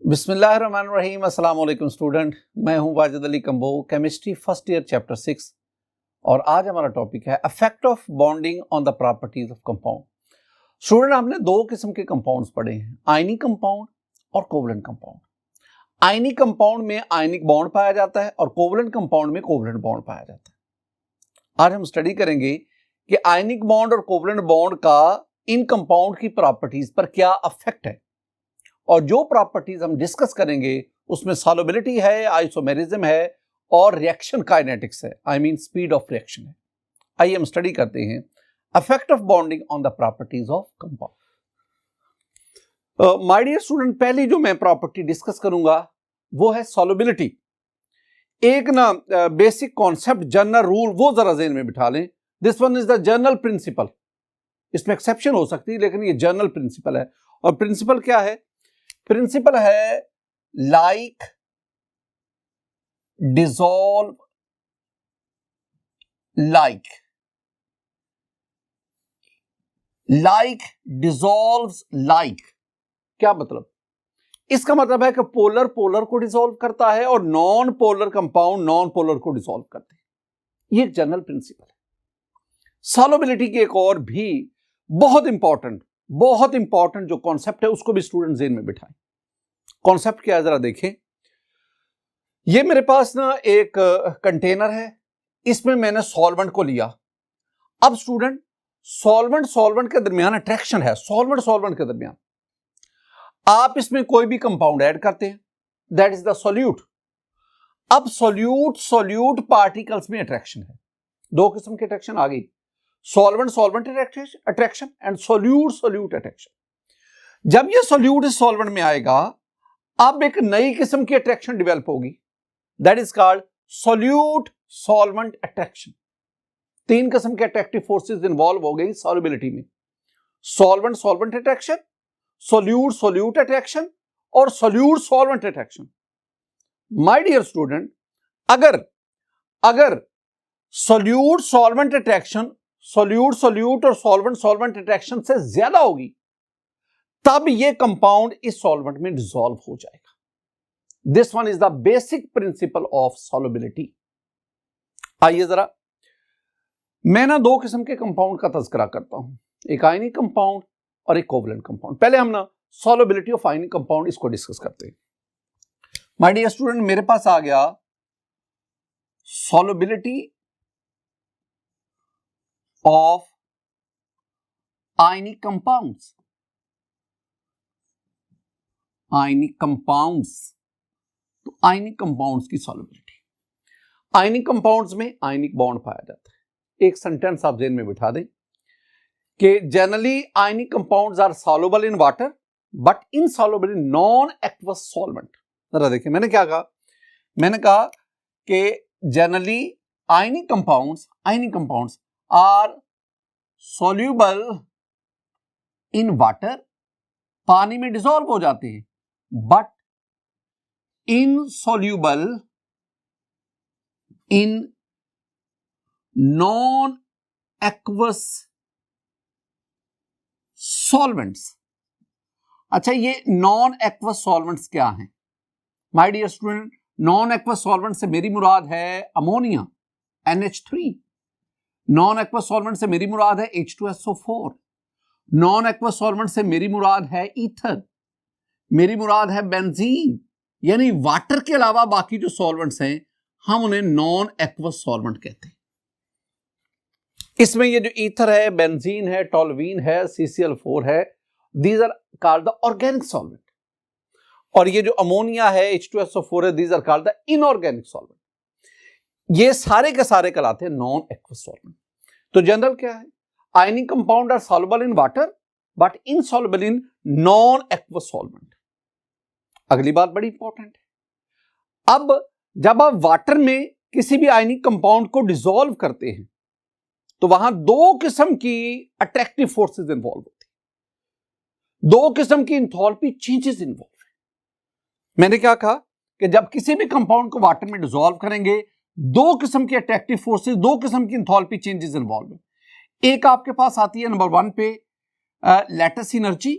बिस्मिल्लाहिर्रहमानिर्रहीम। अस्सलाम वालेकुम स्टूडेंट, मैं हूं Wajid Ali combo, chemistry first year chapter 6 और आज हमारा टॉपिक है effect of bonding on the properties of compound. Student, हमने दो किस्म के कंपाउंड्स पढ़े हैं, आयनिक कंपाउंड और कोवलेंट कंपाउंड। आयनिक कंपाउंड में आयनिक बॉन्ड पाया जाता है और कोवलेंट कंपाउंड में कोवलेंट बॉन्ड पाया जाता है। आज हम स्टडी करेंगे कि आयनिक बॉन्ड और कोवलेंट बॉन्ड का इन कंपाउंड की प्रॉपर्टीज पर क्या इफेक्ट है और जो प्रॉपर्टीज हम डिस्कस करेंगे उसमें सॉल्युबिलिटी है, आइसोमेरिज्म है और रिएक्शन काइनेटिक्स है, I mean speed of reaction है। आइए हम स्टडी करते हैं effect of bonding on the properties of compound. My dear student, पहली जो मैं प्रॉपर्टी डिस्कस करूंगा वो है सॉल्युबिलिटी। एक ना बेसिक कॉन्सेप्ट, जनरल रूल, वो जरा ज़हन में बिठा लें। This one is the general principle. इसमें एक्सेप्शन हो सकती है लेकिन ये जनरल प्रिंसिपल है। और प्रिंसिपल क्या है? प्रिंसिपल है like dissolve like, like dissolves like. क्या मतलब? इसका मतलब है कि पोलर पोलर को डिसॉल्व करता है और non polar compound non polar को डिसॉल्व करते हैं। ये एक जनरल प्रिंसिपल है। सॉल्युबिलिटी की एक और भी बहुत इंपॉर्टेंट जो कॉन्सेप्ट है उसको भी स्टूडेंट ज़हन में बिठाएं। कॉन्सेप्ट क्या है जरा देखें। ये मेरे पास ना एक कंटेनर है, इसमें मैंने सॉल्वेंट को लिया। अब स्टूडेंट, सॉल्वेंट के दरमियान अट्रैक्शन है, सॉल्वेंट के दरमियान आप इसमें कोई भी कंपाउंड ऐड करते हैं, दैट इज द सॉल्यूट। अब सॉल्यूट पार्टिकल्स में अट्रैक्शन है। दो किस्म की अट्रैक्शन आ गई, solvent attraction and solute attraction. जब ये सॉल्यूट इस सॉल्वेंट में आएगा, अब एक नई किस्म की अट्रैक्शन डेवलप होगी, that is called solute solvent attraction. तीन किस्म के अट्रैक्टिव फोर्सेस इन्वॉल्व हो गई सॉल्युबिलिटी में, सॉल्वेंट अट्रैक्शन, सॉल्यूट अट्रैक्शन और solute solvent attraction. My dear student, अगर सॉल्यूट सॉल्वेंट अट्रैक्शन सॉल्यूट और सॉल्वेंट अट्रैक्शन से ज्यादा होगी, तब यह कंपाउंड इस सॉल्वेंट में डिसॉल्व हो जाएगा। This one is the basic principle of solubility. आइए जरा मैं ना दो किस्म के कंपाउंड का तज़किरा करता हूं, एक आयनिक कंपाउंड और एक कोवलेंट कंपाउंड। पहले हम ना सॉल्युबिलिटी ऑफ आयनिक कंपाउंड इसको डिस्कस करते हैं। माय डियर स्टूडेंट, मेरे पास आ गया सॉल्युबिलिटी ऑफ आयनिक कंपाउंड्स। तो आयनिक कंपाउंड्स की सॉल्युबिलिटी, आयनिक कंपाउंड्स में आयनिक बॉन्ड पाया जाता है। एक सेंटेंस आप ज़हन में बिठा दें कि generally ionic compounds are soluble in water but insoluble in non aqueous solvent. जरा देखिए, मैंने क्या कहा? मैंने कहा कि generally ionic compounds are soluble in water, पानी में डिसॉल्व हो जाते हैं, but insoluble in non aqueous solvents. अच्छा, ये नॉन एक्वस सॉल्वेंट्स क्या हैं? My dear student, non aqueous solvent से मेरी मुराद है ammonia NH3, non aqueous solvent से मेरी मुराद है H2SO4, नॉन एक्वस सॉल्वेंट से मेरी मुराद है ईथर, मेरी मुराद है बेंजीन। यानी वाटर के अलावा बाकी जो सॉल्वेंट्स हैं हम उन्हें नॉन एक्वस सॉल्वेंट कहते हैं। इसमें ये जो ईथर है, बेंजीन है, टोल्यूइन है, CCl4 है, these are called the organic solvent. और ये जो अमोनिया है, H2SO4 है, these are called the inorganic solvent. ये सारे के सारे कहलाते हैं नॉन एक्वस सॉल्वेंट। तो जनरल क्या है? Ionic compound are soluble in water but insoluble in non aqueous solvent. अगली बात बड़ी इंपॉर्टेंट है। अब जब आप वाटर में किसी भी आयनिक कंपाउंड को डिसॉल्व करते हैं तो वहां दो किस्म की अट्रैक्टिव फोर्सेस इन्वॉल्व होती हैं, दो किस्म की इंथैल्पी चेंजेस इन्वॉल्व है। मैंने क्या कहा कि जब किसी भी कंपाउंड को वाटर में डिसॉल्व करेंगे, दो किस्म की अट्रैक्टिव फोर्सेस, दो किस्म की इंथैल्पी चेंजेस इन्वॉल्व है। एक आपके पास आती है नंबर 1 पे लैटिस एनर्जी,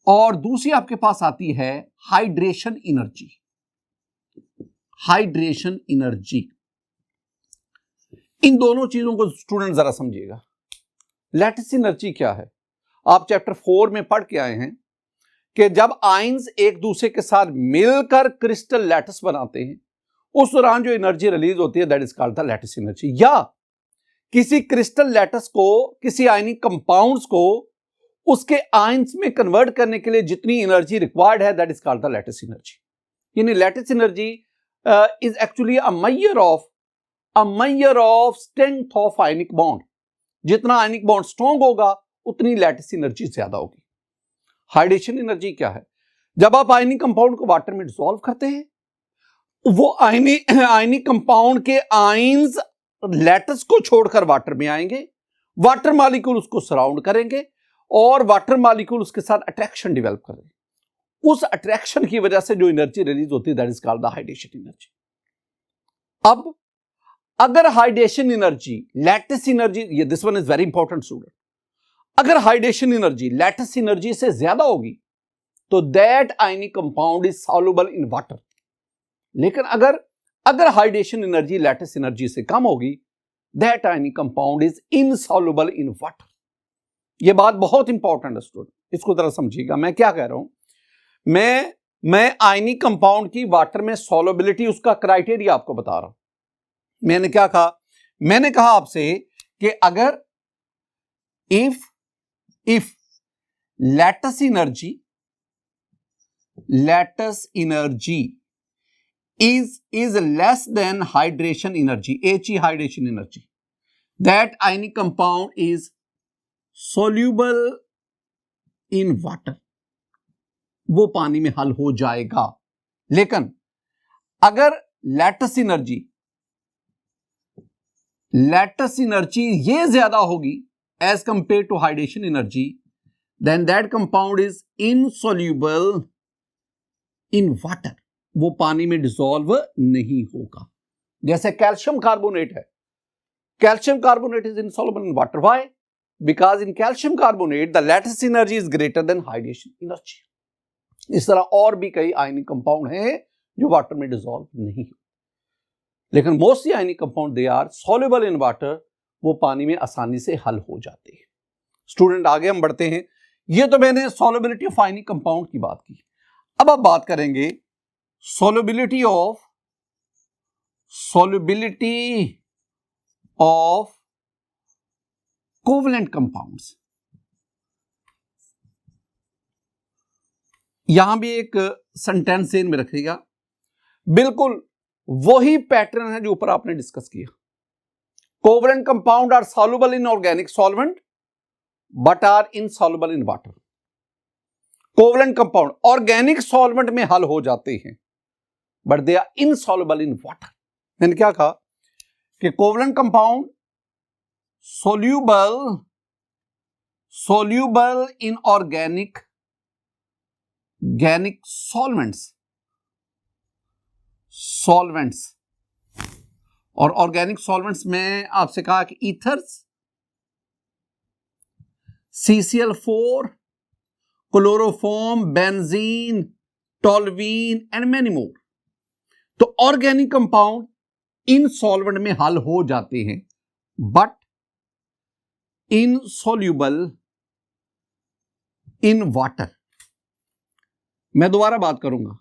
और दूसरी आपके पास आती है हाइड्रेशन एनर्जी। हाइड्रेशन एनर्जी, इन दोनों चीजों को स्टूडेंट जरा समझिएगा। लैटिस एनर्जी क्या है? आप चैप्टर 4 में पढ़ के आए हैं कि जब आयंस एक दूसरे के साथ मिलकर क्रिस्टल लैटिस बनाते हैं, उस दौरान जो एनर्जी रिलीज होती है that is called the lattice energy. या किसी क्रिस्टल लैटिस को, किसी आयनिक कंपाउंड्स को उसके आयंस में कन्वर्ट करने के लिए जितनी एनर्जी रिक्वायर्ड है that is called the lattice energy. यानी lattice energy is actually a measure of strength of ionic bond. जितना आयनिक बॉन्ड स्ट्रॉन्ग होगा उतनी लैटिस एनर्जी ज्यादा होगी। हाइड्रेशन एनर्जी क्या है? जब आप आयनिक कंपाउंड को वाटर में डिसॉल्व करते हैं, वो आयनिक कंपाउंड के आयंस लैटिस को छोड़कर वाटर में आएंगे, वाटर मॉलिक्यूल उसको सराउंड करेंगे और वाटर मॉलिक्यूल उसके साथ अट्रैक्शन डेवलप करेंगे। उस अट्रैक्शन की वजह से जो एनर्जी रिलीज होती है that is called the hydration energy. अब अगर हाइड्रेशन एनर्जी, लैटिस एनर्जी, ये this one is very important student, अगर हाइड्रेशन एनर्जी लैटिस एनर्जी से ज्यादा होगी तो that ionic compound is soluble in water. लेकिन अगर हाइड्रेशन एनर्जी लैटिस एनर्जी से कम होगी that ionic compound is insoluble in water. यह बात बहुत इंपॉर्टेंट है स्टूडेंट, इसको जरा समझिएगा मैं क्या कह रहा हूं। मैं आयनिक कंपाउंड की वाटर में सॉल्युबिलिटी, उसका क्राइटेरिया आपको बता रहा हूं। मैंने क्या कहा? मैंने कहा आपसे कि अगर if lattice energy is less than hydration energy, He hydration energy, that ionic compound is soluble in water, वो पानी में हल हो जाएगा। लेकिन अगर लैटिस एनर्जी ये ज्यादा होगी as compare to hydration energy, then that compound is insoluble in water, वो पानी में डिसॉल्व नहीं होगा। जैसे कैल्शियम कार्बोनेट है, calcium carbonate is insoluble in water. Why? Because in calcium carbonate the lattice energy is greater than hydration energy. इस तरह और भी कई आयनिक कंपाउंड हैं जो वाटर में डिसॉल्व नहीं होते, लेकिन mostly ionic compound they are soluble in water, वो पानी में आसानी से हल हो जाते हैं। स्टूडेंट आगे हम बढ़ते हैं। ये तो मैंने सॉल्युबिलिटी ऑफ आयनिक कंपाउंड की बात की। अब आप बात करेंगे solubility of covalent compounds। यहां भी एक सेंटेंस ध्यान में रखिएगा, बिल्कुल वही पैटर्न है जो ऊपर आपने डिस्कस किया। Covalent compound are soluble in organic solvent but are insoluble in water। Covalent compound organic solvent में हल हो जाते हैं but they are insoluble in water. मैंने क्या कहा कि covalent compound soluble in organic solvents और ऑर्गेनिक सॉल्वेंट्स में आपसे कहा कि ethers, CCl4, chloroform, benzene, toluene and many more. तो ऑर्गेनिक कंपाउंड इन सॉल्वेंट में हल हो जाते हैं बट इनसॉल्युबल इन वाटर। मैं दोबारा बात करूंगा,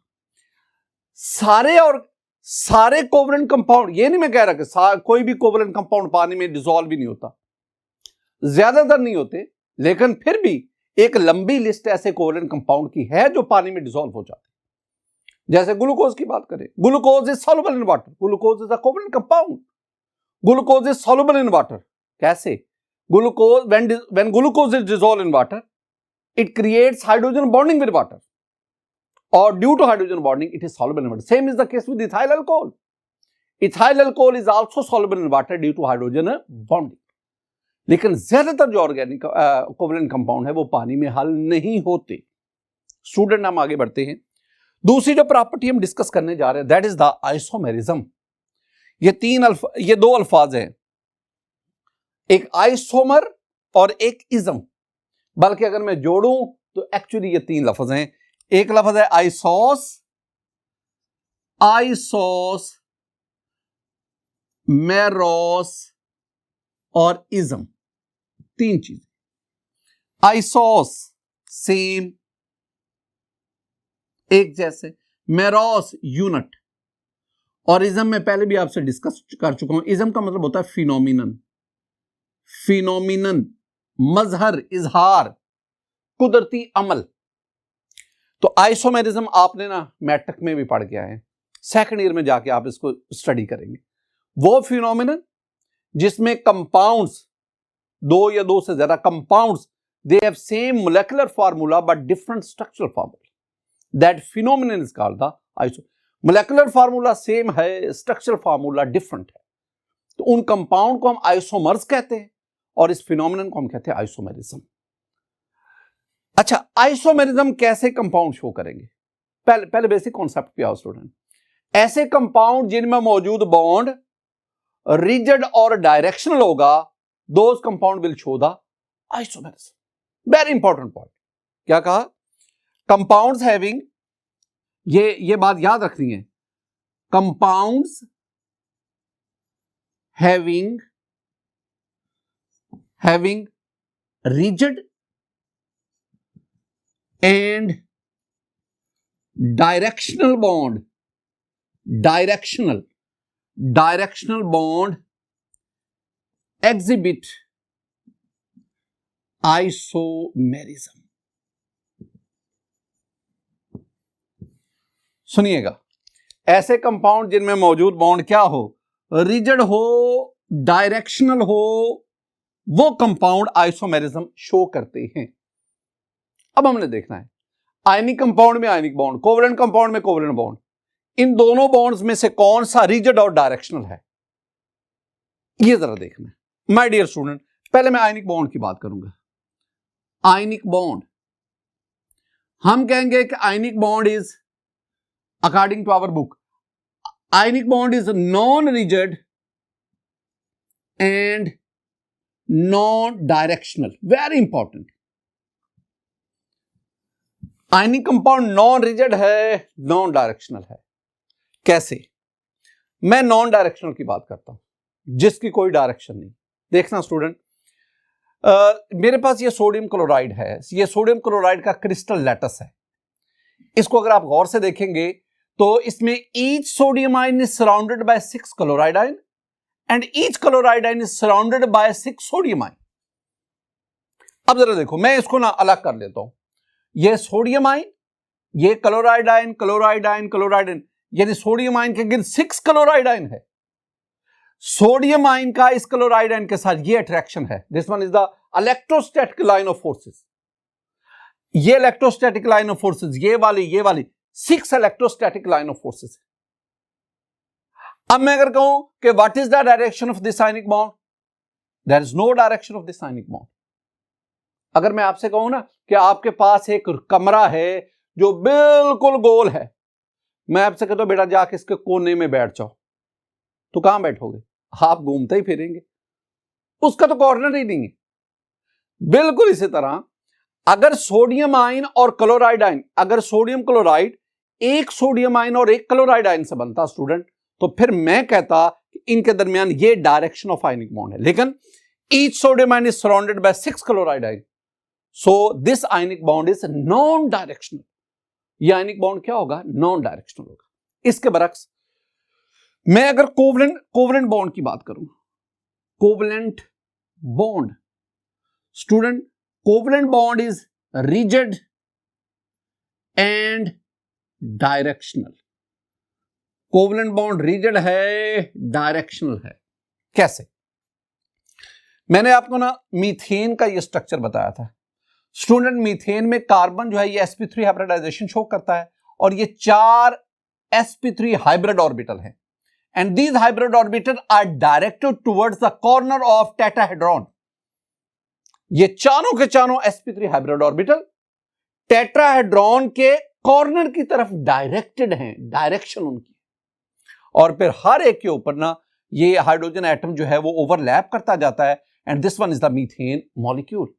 सारे कोवलेंट कंपाउंड, ये नहीं मैं कह रहा कि कोई भी कोवलेंट कंपाउंड पानी में डिसॉल्व भी नहीं होता, ज्यादातर नहीं होते, लेकिन फिर भी एक लंबी लिस्ट ऐसे कोवलेंट कंपाउंड की है जो पानी में डिसॉल्व हो जाते हैं। जैसे ग्लूकोज की बात करें, glucose is soluble in water, glucose is a covalent compound, glucose is soluble in water. कैसे? Glucose, when glucose is dissolved in water, it creates hydrogen bonding with water, or due to hydrogen bonding it is soluble in water. Same is the case with ethyl alcohol. Ethyl alcohol is also soluble in water due to hydrogen bonding. लेकिन ज्यादातर जो organic covalent compound है वो पानी में हल नहीं होते। स्टूडेंट हम आगे बढ़ते हैं। दूसरी जो प्रॉपर्टी हम डिस्कस करने जा रहे हैं दैट इज द आइसोमेरिज्म। ये दो अल्फाज हैं, एक आइसोमर और एक इज्म, बल्कि अगर मैं जोड़ूं तो एक्चुअली ये 3 लफ्ज हैं। एक लफ्ज है आइसोस, आइसोस, मेरोस और इज्म। 3 चीज। आइसोस सेम, एक जैसे, मेरोस यूनिट, और इज्म में पहले भी आपसे डिस्कस कर चुका हूं। इज्म का मतलब होता है फिनोमिनन, फिनोमिनन, मजहर, इजहार, कुदरती अमल। तो आइसोमेरिज्म आपने ना मैट्रिक में भी पढ़ के आए हैं, सेकंड ईयर में जाके आप इसको स्टडी करेंगे। वो फिनोमिनन जिसमें कंपाउंड्स, 2 या 2 से ज्यादा compounds, they have same molecular formula but different structural formula, that phenomenon is called the iso. Molecular formula same है, स्ट्रक्चरल फार्मूला डिफरेंट है, तो उन कंपाउंड को हम आइसोमर्स कहते हैं और इस फिनोमिनन को हम कहते हैं आइसोमेरिज्म। अच्छा, आइसोमेरिज्म कैसे कंपाउंड शो करेंगे? पहले बेसिक कॉन्सेप्ट पे आओ स्टूडेंट। ऐसे कंपाउंड जिनमें मौजूद बॉन्ड रिजिड और डायरेक्शनल होगा, those compound will show the isomerism. Very important point. क्या कहा? कंपाउंड्स हैविंग, ये बात याद रखनी है, compounds having rigid and directional bond, directional bond exhibit isomerism। सुनिएगा, ऐसे कंपाउंड जिनमें मौजूद बॉन्ड क्या हो, रिजिड हो, डायरेक्शनल हो, वो कंपाउंड आइसोमेरिज्म शो करते हैं। अब हमने देखना है आयनिक कंपाउंड में आयनिक बॉन्ड, कोवलेंट कंपाउंड में कोवलेंट बॉन्ड, इन दोनों बॉन्ड्स में से कौन सा रिजिड और डायरेक्शनल है, ये जरा देखना है। माय डियर स्टूडेंट, पहले मैं आयनिक बॉन्ड की बात करूंगा। आयनिक बॉन्ड, हम कहेंगे कि ionic bond is, according to our book, ionic bond is non-rigid and non-directional. Very important. ionic compound non-rigid है, non-directional है। कैसे? मैं non-directional की बात करता हूं, जिसकी कोई डायरेक्शन नहीं। देखना स्टूडेंट, मेरे पास ये सोडियम क्लोराइड है, ये सोडियम क्लोराइड का क्रिस्टल लैटस है। इसको अगर आप गौर से देखेंगे तो इसमें each sodium ion is surrounded by 6 chloride ion and each chloride ion is surrounded by 6 sodium ion। अब जरा देखो, मैं इसको ना अलग कर लेता हूं, ये सोडियम आयन, ये chloride ion, chloride ion, chloride ion, यानी सोडियम आयन के गिर्द 6 क्लोराइड आयन है। सोडियम आयन का इस क्लोराइड आयन के साथ ये अट्रैक्शन है। This one is the electrostatic line of forces. ये इलेक्ट्रोस्टैटिक लाइन ऑफ फोर्सेस, ये वाली 6 इलेक्ट्रोस्टैटिक लाइन ऑफ फोर्सेस। अब मैं अगर कहूं कि what is the direction of this ionic bond, there is no direction of this ionic bond. अगर मैं आपसे कहूं ना कि आपके पास एक कमरा है जो बिल्कुल गोल है, मैं आपसे कहता हूं बेटा जाके इसके कोने में बैठ जाओ, तो कहां बैठोगे? आप घूमते ही फिरेंगे, उसका तो कॉर्नर ही नहीं है। बिल्कुल इसी तरह अगर सोडियम आयन और क्लोराइड आयन, अगर सोडियम क्लोराइड एक सोडियम आयन और एक क्लोराइड आयन से बनता स्टूडेंट, तो फिर मैं कहता कि इनके दरमियान ये डायरेक्शन ऑफ आयनिक बॉन्ड है। लेकिन each sodium ion is surrounded by 6 chloride ion, so this ionic bond is non directional. ये आयनिक बॉन्ड क्या होगा? नॉन डायरेक्शनल होगा। इसके बरक्स मैं अगर कोवलेंट बॉन्ड की बात करूं, covalent bond student, covalent bond is rigid and directional. Covalent bond rigid है, डायरेक्शनल है। कैसे? मैंने आपको ना मीथेन का ये स्ट्रक्चर बताया था स्टूडेंट। मीथेन में कार्बन जो है ये sp3 हाइब्रिडाइजेशन शो करता है और ये 4 sp3 हाइब्रिड ऑर्बिटल हैं, and these hybrid orbital are directed towards the corner of tetrahedron. ये चारों के चारों sp3 हाइब्रिड ऑर्बिटल टेट्राहेड्रॉन के कॉर्नर की तरफ डायरेक्टेड हैं, डायरेक्शन उनकी। और फिर हर एक के ऊपर ना ये हाइड्रोजन एटम जो है वो ओवरलैप करता जाता है, and this one is the methane molecule.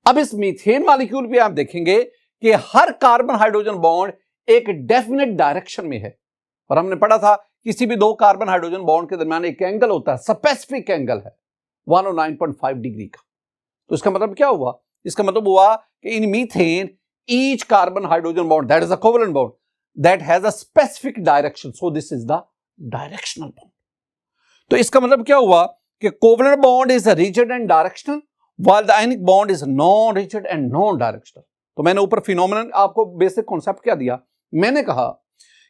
अब इस मीथेन मॉलिक्यूल पे आप देखेंगे कि हर कार्बन हाइड्रोजन बॉन्ड एक डेफिनेट डायरेक्शन में है, और हमने पढ़ा था किसी भी दो कार्बन हाइड्रोजन बॉन्ड के दरमियान एक एंगल होता है, स्पेसिफिक एंगल है 109.5 डिग्री का। तो इसका मतलब क्या हुआ? इसका मतलब हुआ कि in methane each carbon hydrogen bond that is a covalent bond that has a specific direction, so this is the directional bond. तो इसका मतलब क्या हुआ कि covalent bond is rigid and directional while the ionic bond is non rigid and non directional. तो मैंने ऊपर phenomenon आपको बेसिक कॉन्सेप्ट क्या दिया, मैंने कहा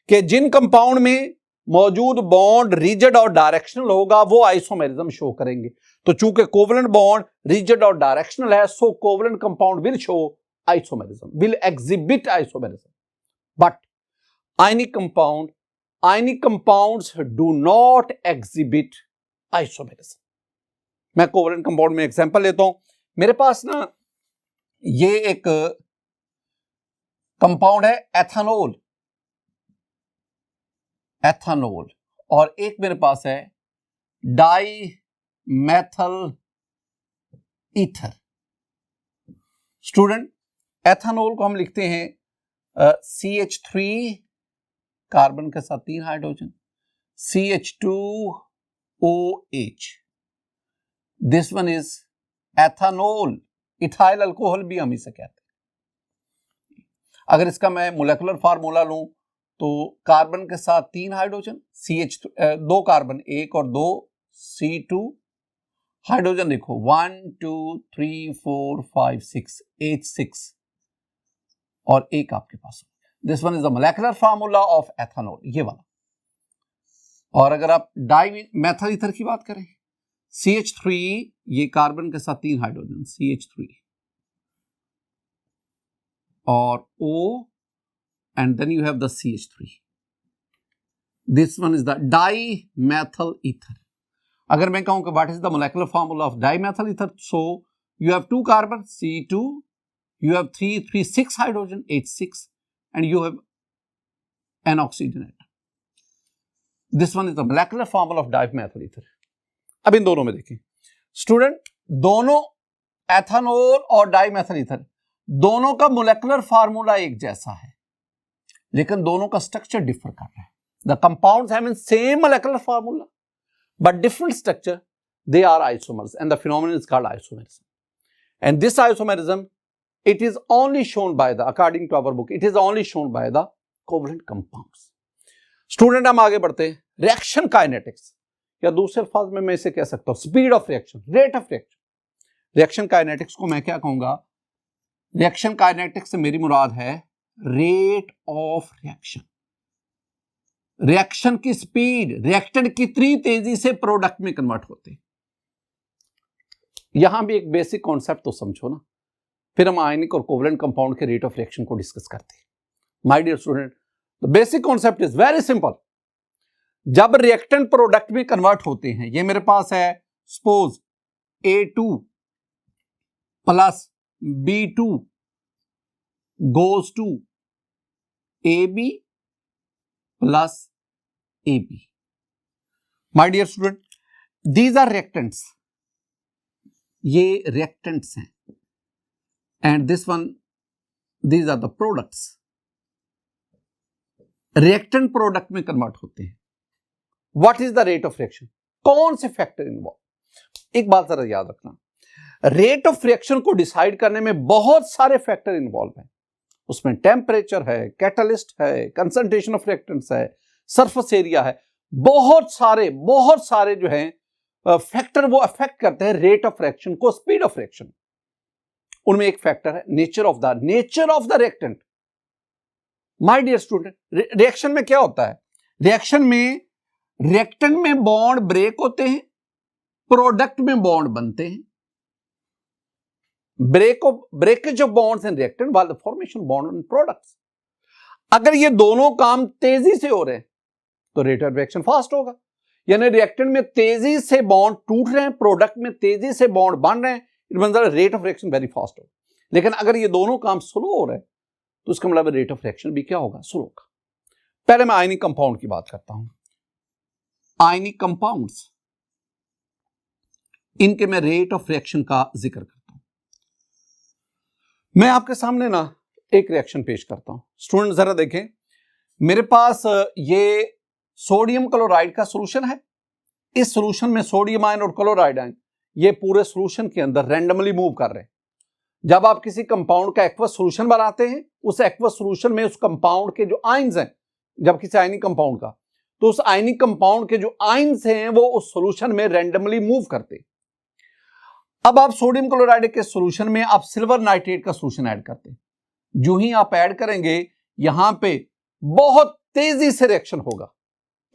कि जिन कंपाउंड में मौजूद बॉन्ड रिजिड और डायरेक्शनल होगा वो आइसोमेरिज्म शो करेंगे। तो चूंकि कोवेलेंट बॉन्ड रिजिड और डायरेक्शनल है, so covalent compound will show isomerism, will exhibit isomerism. But ionic compounds do not exhibit isomerism. मैं कोवेलेंट कंपाउंड में एग्जांपल लेता हूं। मेरे पास ना ये एक कंपाउंड है एथेनॉल, और एक मेरे पास है dimethyl ether. Student, ethanol को हम लिखते हैं CH3 कार्बन के साथ 3 hydrogen, CH2OH। This one is ethanol, ethyl alcohol भी हम इसे कहते हैं। अगर इसका मैं मोलेकुलर फार्मूला लूं तो कार्बन के साथ 3 हाइड्रोजन, दो कार्बन, एक और दो, C2, हाइड्रोजन देखो 1 2 3 4 5 6 H6 और एक आपके पास। This one is the molecular formula of ethanol, ये वाला। और अगर आप डाई मैथल ईथर की बात करें, CH3, ये कार्बन के साथ 3 हाइड्रोजन, CH3 और O, and then you have the CH3. This one is the dimethyl ether. अगर मैं कहूं कि what is the molecular formula of dimethyl ether, so you have 2 carbon, C2, you have 6 hydrogen, H6, and you have an oxygen atom. This one is the molecular formula of dimethyl ether. अब इन दोनों में देखें student, दोनों ethanol और dimethyl ether दोनों का molecular formula एक जैसा है, लेकिन दोनों का स्ट्रक्चर डिफर कर रहा है। The compounds have same molecular formula but different structure, they are isomers and the phenomenon is called isomerism. And this isomerism it is only shown by the, according to our book, it is only shown by the covalent compounds. Student, हम आगे बढ़ते हैं। Reaction kinetics, या दूसरे अल्फाज में मैं इसे कह सकता हूं speed of reaction, rate of reaction. Reaction kinetics को मैं क्या कहूंगा? रिएक्शन काइनेटिक्स से मेरी मुराद है रेट ऑफ रिएक्शन, रिएक्शन की स्पीड, रिएक्टेंट कितनी तेजी से प्रोडक्ट में कन्वर्ट होते हैं। यहां भी एक बेसिक कॉन्सेप्ट तो समझो ना, फिर हम आयनिक और कोवेलेंट कंपाउंड के रेट ऑफ रिएक्शन को डिस्कस करते हैं। My dear student, the basic concept is very simple. जब रिएक्टेंट प्रोडक्ट में कन्वर्ट होते हैं, ये मेरे पास है suppose A2 plus B2 goes to AB plus AB. My dear student, these are reactants. ये reactants हैं, and this one, these are the products. Reactant product में convert होते हैं। What is the rate of reaction? कौन से factor involve? एक बात जरा याद रखना, रेट ऑफ रिएक्शन को डिसाइड करने में बहुत सारे फैक्टर इन्वॉल्व हैं। उसमें टेम्परेचर है, कैटलिस्ट है, कंसंट्रेशन ऑफ रिएक्टेंट्स है, सरफेस एरिया है, बहुत सारे जो हैं फैक्टर वो अफेक्ट करते हैं रेट ऑफ रिएक्शन को, स्पीड ऑफ रिएक्शन। उनमें एक फैक्टर है nature of the reactant. My dear student, reaction में क्या होता है? रिएक्शन में रिएक्टेंट में बॉन्ड ब्रेक होते हैं, प्रोडक्ट में बॉन्ड बनते हैं। Breakage of bonds in reactant while the formation bond in products. अगर ये दोनों काम तेजी से हो रहे हैं तो रेट ऑफ रिएक्शन फास्ट होगा, यानी रिएक्टेंट में तेजी से बॉन्ड टूट रहे हैं, प्रोडक्ट में तेजी से बॉन्ड बन रहे हैं, it means the rate of reaction very fast होगा। लेकिन अगर ये दोनों काम स्लो हो रहे हैं तो उसका मतलब रेट ऑफ रिएक्शन भी क्या होगा? स्लो होगा। पहले मैं आयनिक कंपाउंड की बात करता हूं। आयनिक कंपाउंड्स, इनके मैं रेट ऑफ रिएक्शन का जिक्र करता हूं। मैं आपके सामने ना एक रिएक्शन पेश करता हूं। स्टूडेंट जरा देखें, मेरे पास ये सोडियम क्लोराइड का सॉल्यूशन है। इस सॉल्यूशन में सोडियम आयन और क्लोराइड आयन ये पूरे सॉल्यूशन के अंदर रैंडमली मूव कर रहे हैं। जब आप किसी कंपाउंड का एक्वस सॉल्यूशन बनाते हैं, उस एक्वस सॉल्यूशन में उस कंपाउंड के जो आयंस हैं, जब किसी आयनिक कंपाउंड का, तो उस आयनिक कंपाउंड के जो आयंस हैं वो उस सॉल्यूशन में रैंडमली मूव करते हैं। अब आप सोडियम क्लोराइड के सॉल्यूशन में आप सिल्वर नाइट्रेट का सॉल्यूशन ऐड करते हैं। जो ही आप ऐड करेंगे, यहां पे बहुत तेजी से रिएक्शन होगा,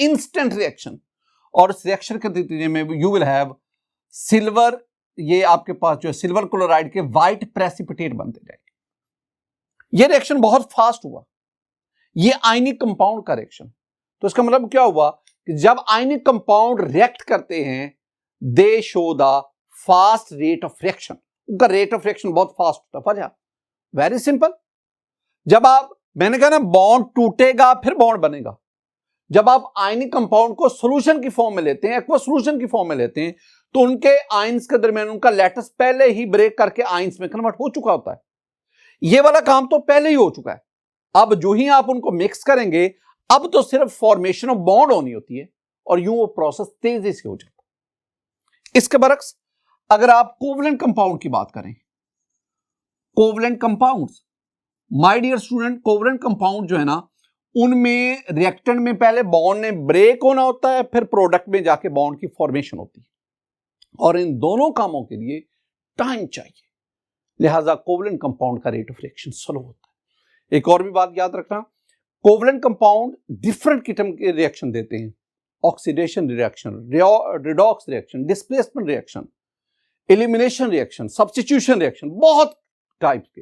इंस्टेंट रिएक्शन, और इस रिएक्शन के नतीजे में यू विल हैव सिल्वर, ये आपके पास जो है सिल्वर क्लोराइड के व्हाइट प्रेसिपिटेट बनते जाएंगे। ये रिएक्शन बहुत फास्ट हुआ, ये आयनिक कंपाउंड का रिएक्शन। तो इसका मतलब क्या हुआ कि जब आयनिक कंपाउंड रिएक्ट करते हैं, दे show the fast rate of reaction. उनका रेट ऑफ रिएक्शन बहुत फास्ट होता है। वजह वेरी सिंपल, जब मैंने कहा ना बॉन्ड टूटेगा फिर बॉन्ड बनेगा। जब आप आयनिक कंपाउंड को सॉल्यूशन की फॉर्म में लेते हैं, एक्वा सॉल्यूशन की फॉर्म में लेते हैं, तो उनके आयंस के दरमियान उनका लैटिस पहले ही ब्रेक करके आयंस में कन्वर्ट हो चुका होता है। ये वाला काम तो पहले ही हो चुका है। अब जो ही आप उनको मिक्स करेंगे, अब तो सिर्फ फॉर्मेशन ऑफ बॉन्ड होनी होती है और यूं वो प्रोसेस तेजी से हो जाता है। इसके बरक्स अगर आप कोवलेंट कंपाउंड की बात करें, covalent compounds, my dear student, covalent compound जो है ना, उनमें रिएक्टेंट में पहले बॉन्ड ने ब्रेक होना होता है, फिर प्रोडक्ट में जाके बॉन्ड की फॉर्मेशन होती है, और इन दोनों कामों के लिए टाइम चाहिए। लिहाजा कोवलेंट कंपाउंड का रेट ऑफ रिएक्शन स्लो होता है। एक और भी बात याद रखना, कोवलेंट कंपाउंड डिफरेंट किस्म के रिएक्शन देते हैं। Oxidation reaction, redox reaction, displacement reaction, elimination reaction, substitution reaction, बहुत टाइप के।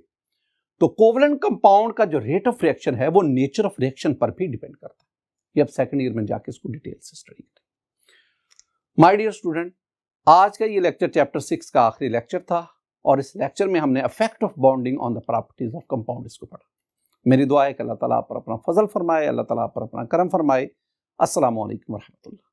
तो कोवलेंट कंपाउंड का जो रेट ऑफ रिएक्शन है वो नेचर ऑफ रिएक्शन पर भी डिपेंड करता है। ये अब सेकंड ईयर में जाके इसको डिटेल से स्टडी करें। माय डियर स्टूडेंट, आज का ये लेक्चर चैप्टर 6 का आखिरी लेक्चर था, और इस लेक्चर में हमने effect of bonding on the properties of compound इसको पढ़ा। मेरी दुआ है कि अल्लाह ताला आप पर अपना फजल फरमाए, अल्लाह ताला आप पर अपना करम फरमाए। अस्सलामु अलैकुम व रहमतुल्लाह।